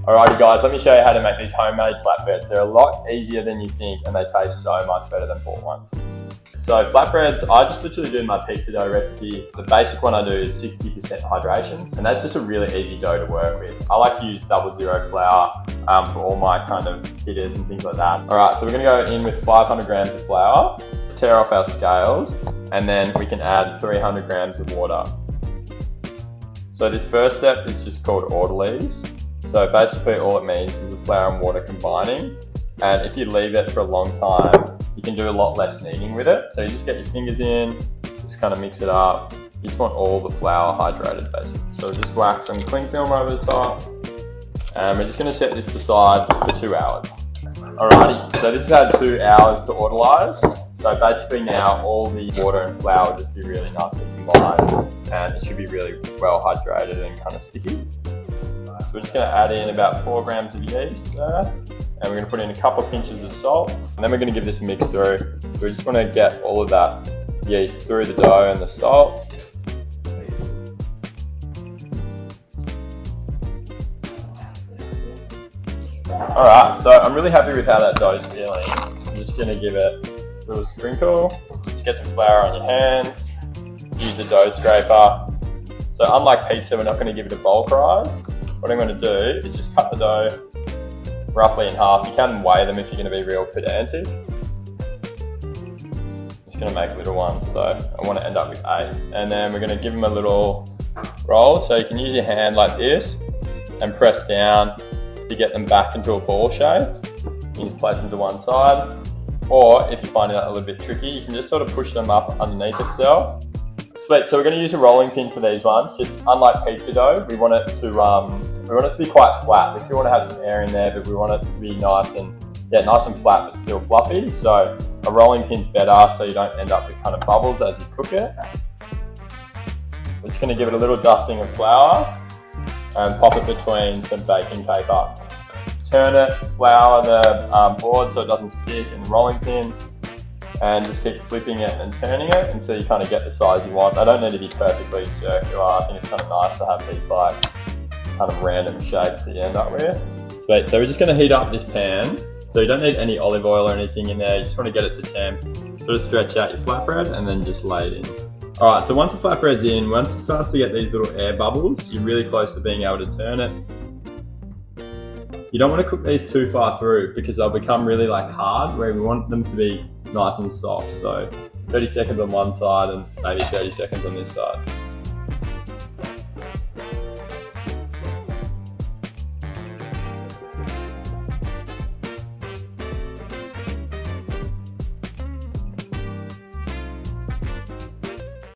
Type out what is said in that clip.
Alrighty guys, let me show you how to make these homemade flatbreads. They're a lot easier than you think and they taste so much better than bought ones. So flatbreads, I just literally do my pizza dough recipe. The basic one I do is 60% hydrations, and that's just a really easy dough to work with. I like to use 00 flour for all my kind of hitters and things like that. Alright, so we're gonna go in with 500 grams of flour, tear off our scales, and then we can add 300 grams of water. So this first step is just called orderlies. So basically all it means is the flour and water combining, and if you leave it for a long time, you can do a lot less kneading with it. So you just get your fingers in, just kind of mix it up. You just want all the flour hydrated basically. So we'll just whack some cling film over the top, and we're just going to set this aside for 2 hours. Alrighty, so this has had 2 hours to orderlize. So basically now all the water and flour will just be really nicely combined, and it should be really well hydrated and kind of sticky. So we're just going to add in about 4 grams of yeast there, and we're going to put in a couple of pinches of salt, and then we're going to give this a mix through. So we just want to get all of that yeast through the dough and the salt. Alright, so I'm really happy with how that dough is feeling. I'm just going to give it a little sprinkle, just get some flour on your hands, use the dough scraper. So unlike pizza, we're not going to give it a bulk rise. What I'm going to do is just cut the dough roughly in half. You can weigh them if you're going to be real pedantic. Just going to make little ones, so I want to end up with 8. And then we're going to give them a little roll. So you can use your hand like this and press down to get them back into a ball shape. You can just place them to one side. Or if you're finding that a little bit tricky, you can just sort of push them up underneath itself. Sweet, so we're going to use a rolling pin for these ones. Just unlike pizza dough, we want it to be quite flat. We still want to have some air in there, but we want it to be nice and flat, but still fluffy. So a rolling pin's better, so you don't end up with kind of bubbles as you cook it. We're just going to give it a little dusting of flour and pop it between some baking paper. Turn it, flour the board so it doesn't stick in the rolling pin. And just keep flipping it and turning it until you kind of get the size you want. They don't need to be perfectly circular. I think it's kind of nice to have these like kind of random shapes that you end up with. Sweet, so we're just going to heat up this pan. So you don't need any olive oil or anything in there. You just want to get it to temp. Sort of stretch out your flatbread and then just lay it in. Alright, so once the flatbread's in, once it starts to get these little air bubbles, you're really close to being able to turn it. You don't want to cook these too far through because they'll become really like hard, where we want them to be nice and soft. So 30 seconds on one side and maybe 30 seconds on this side.